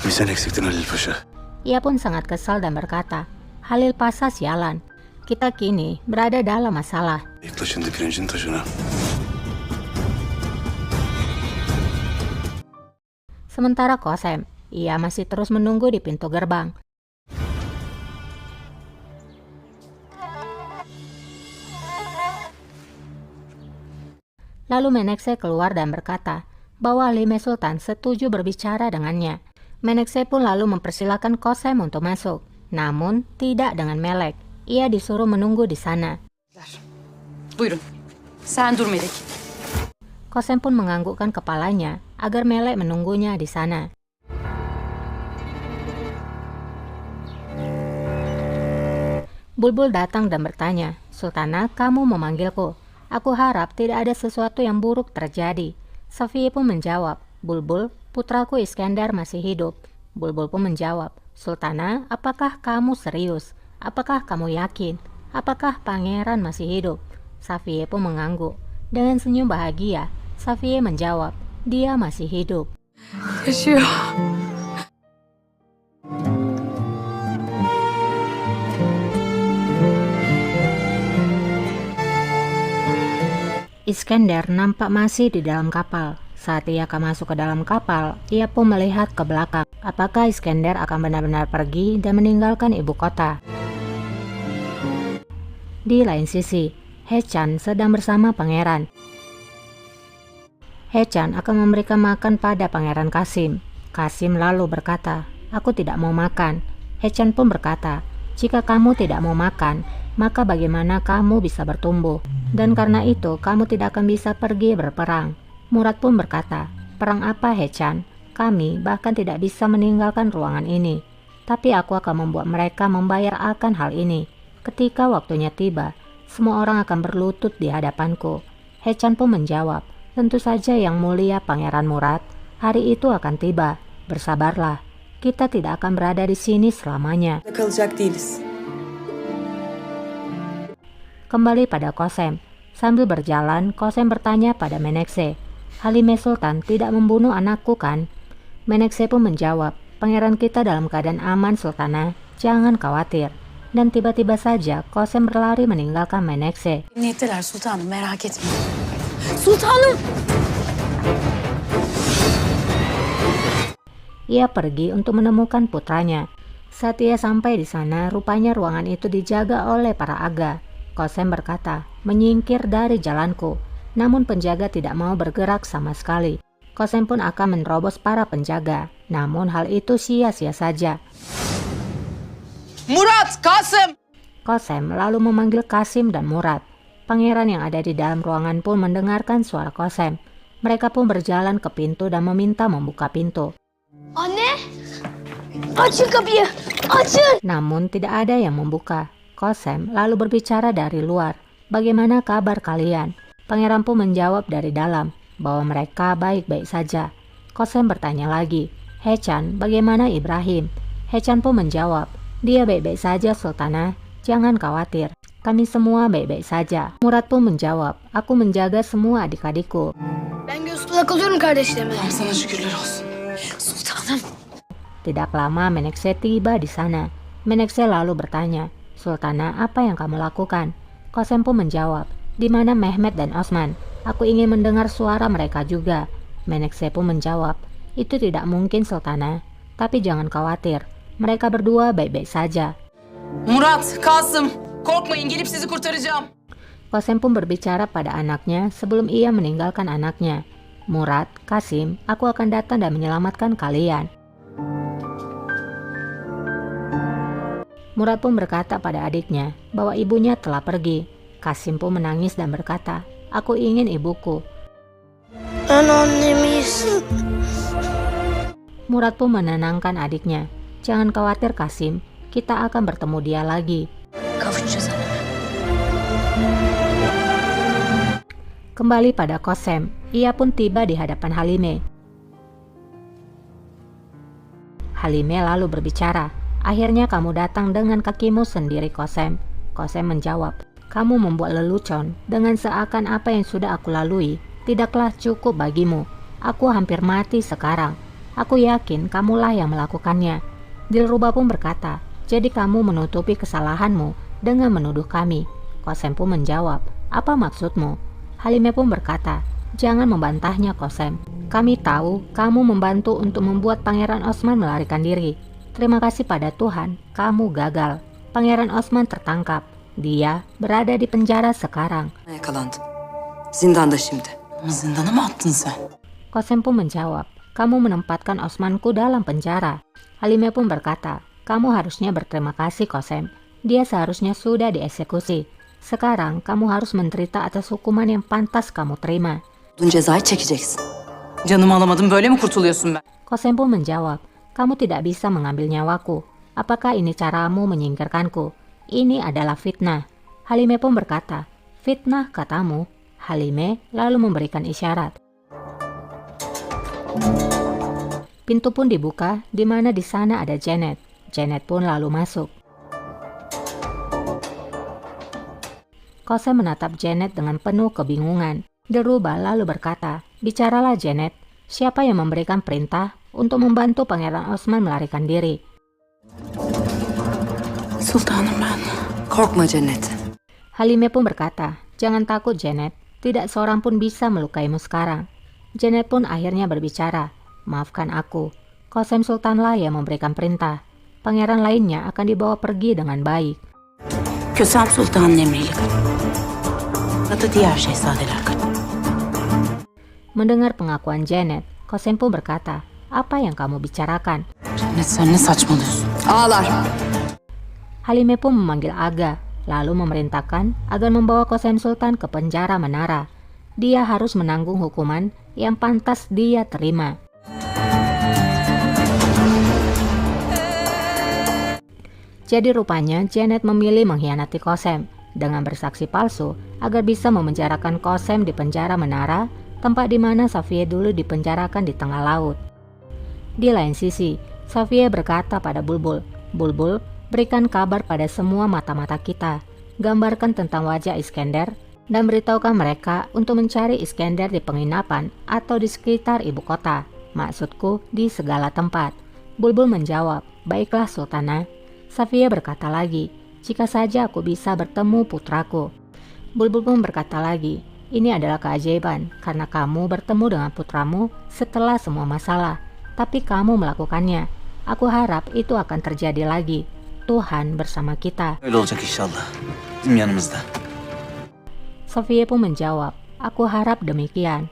Bir sen eksiktin Halil Paşa. Ia pun sangat kesal dan berkata, Halil Pasha sialan. Kita kini berada dalam masalah. İlk taşındı pirincin taşına. Sementara Qasem, ia masih terus menunggu di pintu gerbang. Lalu Menekşe keluar dan berkata bahwa Halime Sultan setuju berbicara dengannya. Menekşe pun lalu mempersilahkan Qasem untuk masuk, namun tidak dengan Melek. Ia disuruh menunggu di sana. Buyurun. Sen dur Melek. Qasem pun menganggukkan kepalanya agar Melek menunggunya di sana. Bulbul datang dan bertanya, Sultana, kamu memanggilku. Aku harap tidak ada sesuatu yang buruk terjadi. Safiye pun menjawab, Bulbul, putraku Iskandar masih hidup. Bulbul pun menjawab, Sultana, apakah kamu serius? Apakah kamu yakin? Apakah pangeran masih hidup? Safiye pun mengangguk. Dengan senyum bahagia, Safiye menjawab, dia masih hidup. Yaşıyor. Iskandar nampak masih di dalam kapal. Saat ia akan masuk ke dalam kapal, ia pun melihat ke belakang. Apakah Iskandar akan benar-benar pergi dan meninggalkan ibu kota? Di lain sisi, Hechan sedang bersama pangeran. Hechan akan memberikan makan pada pangeran Qasim. Qasim lalu berkata, aku tidak mau makan. Hechan pun berkata, jika kamu tidak mau makan, maka bagaimana kamu bisa bertumbuh? Dan karena itu kamu tidak akan bisa pergi berperang. Murad pun berkata, perang apa Hechan? Kami bahkan tidak bisa meninggalkan ruangan ini. Tapi aku akan membuat mereka membayar akan hal ini. Ketika waktunya tiba, semua orang akan berlutut di hadapanku. Hechan pun menjawab, tentu saja yang mulia Pangeran Murad, hari itu akan tiba. Bersabarlah, kita tidak akan berada di sini selamanya. Kalacak değiliz. Kembali pada Qasem. Sambil berjalan, Qasem bertanya pada Menekşe, Halime Sultan tidak membunuh anakku kan? Menekşe pun menjawab, pangeran kita dalam keadaan aman Sultana, jangan khawatir. Dan tiba-tiba saja Qasem berlari meninggalkan Menekşe. Niyetteler sultanım, merak etme. Sultanım! Ia pergi untuk menemukan putranya. Saat ia sampai di sana, rupanya ruangan itu dijaga oleh para aga. Qasem berkata, menyingkir dari jalanku. Namun penjaga tidak mau bergerak sama sekali. Qasem pun akan menerobos para penjaga. Namun hal itu sia-sia saja. Murat, Kasım! Qasem lalu memanggil Qasim dan Murad. Pangeran yang ada di dalam ruangan pun mendengarkan suara Qasem. Mereka pun berjalan ke pintu dan meminta membuka pintu. Anne! Açın kapıyı! Açın! Namun tidak ada yang membuka. Qasem lalu berbicara dari luar. Bagaimana kabar kalian? Pangeran pun menjawab dari dalam bahwa mereka baik-baik saja. Qasem bertanya lagi, Hechan, bagaimana Ibrahim? Hechan pun menjawab, dia baik-baik saja Sultana, jangan khawatir. Kami semua baik-baik saja. Murad pun menjawab, aku menjaga semua adik-adikku. Ben göz kulak oluyorum kardeşlerime. Sana şükürler olsun. Sultanım. Tidak lama Menekşe tiba di sana. Menekşe lalu bertanya, Sultana, apa yang kamu lakukan? Qasem pun menjawab, di mana Mehmet dan Osman? Aku ingin mendengar suara mereka juga. Menekşe pun menjawab, itu tidak mungkin Sultana. Tapi jangan khawatir, mereka berdua baik-baik saja. Murat, Kasım, korkmayın, gelip sizi kurtaracağım. Qasem pun berbicara pada anaknya sebelum ia meninggalkan anaknya. Murad, Qasim, aku akan datang dan menyelamatkan kalian. Murad pun berkata pada adiknya bahwa ibunya telah pergi. Qasim pun menangis dan berkata, aku ingin ibuku. Annemiz. Murad pun menenangkan adiknya. Jangan khawatir Qasim, kita akan bertemu dia lagi. Kavuşacağız anne. Kembali pada Qasem, ia pun tiba di hadapan Halime. Halime lalu berbicara, akhirnya kamu datang dengan kakimu sendiri Qasem. Qasem menjawab, kamu membuat lelucon dengan seakan apa yang sudah aku lalui tidaklah cukup bagimu. Aku hampir mati sekarang. Aku yakin kamulah yang melakukannya. Dilruba pun berkata, jadi kamu menutupi kesalahanmu dengan menuduh kami. Qasem pun menjawab, apa maksudmu? Halimah pun berkata, jangan membantahnya Qasem. Kami tahu kamu membantu untuk membuat Pangeran Osman melarikan diri. Terima kasih pada Tuhan, kamu gagal. Pangeran Osman tertangkap. Dia berada di penjara sekarang. Yakalandım. Zindanda şimdi. Zindana mı attın sen? Qasem pun menjawab, kamu menempatkan Osmanku dalam penjara. Halimah pun berkata, kamu harusnya berterima kasih Qasem. Dia seharusnya sudah dieksekusi. Sekarang kamu harus menderita atas hukuman yang pantas kamu terima. Bunun cezayı çekeceksin. Canımı alamadım, böyle mi kurtuluyorsun ben? Qasem pun menjawab, kamu tidak bisa mengambil nyawaku. Apakah ini caramu menyingkirkanku? Ini adalah fitnah. Halimah pun berkata, fitnah katamu? Halimah lalu memberikan isyarat. Pintu pun dibuka, di mana di sana ada Janet. Janet pun lalu masuk. Qasem menatap Janet dengan penuh kebingungan. Dilruba lalu berkata, bicaralah Janet, siapa yang memberikan perintah untuk membantu Pangeran Osman melarikan diri? Sultanım ben. Korkma Cennet. Halimah pun berkata, jangan takut Janet, tidak seorang pun bisa melukaimu sekarang. Janet pun akhirnya berbicara, maafkan aku, Qasem Sultanlah yang memberikan perintah. Pangeran lainnya akan dibawa pergi dengan baik. Kösem Sultan'ın emriyle kaçın. Hatta diğer şehzadeler kaçın. Mendengar pengakuan Janet, Qasem pun berkata, apa yang kamu bicarakan? Cennet sen ne saçmalıyorsun? Ağlar. Halimah pun memanggil Aga, lalu memerintahkan agar membawa Qasem Sultan ke penjara menara. Dia harus menanggung hukuman yang pantas dia terima. Jadi rupanya Janet memilih mengkhianati Qasem dengan bersaksi palsu agar bisa memenjarakan Qasem di penjara menara, tempat di mana Safiyah dulu dipenjarakan di tengah laut. Di lain sisi, Safiyah berkata pada Bulbul, Bulbul, berikan kabar pada semua mata-mata kita, gambarkan tentang wajah Iskandar, dan beritahukan mereka untuk mencari Iskandar di penginapan atau di sekitar ibu kota, maksudku di segala tempat. Bulbul menjawab, baiklah Sultana. Safiyah berkata lagi, jika saja aku bisa bertemu putraku. Bulbul pun berkata lagi, ini adalah keajaiban karena kamu bertemu dengan putramu setelah semua masalah, tapi kamu melakukannya. Aku harap itu akan terjadi lagi. Tuhan bersama kita. Öyle olacak inşallah. Bizim yanımızda. Safiyah pun menjawab, aku harap demikian.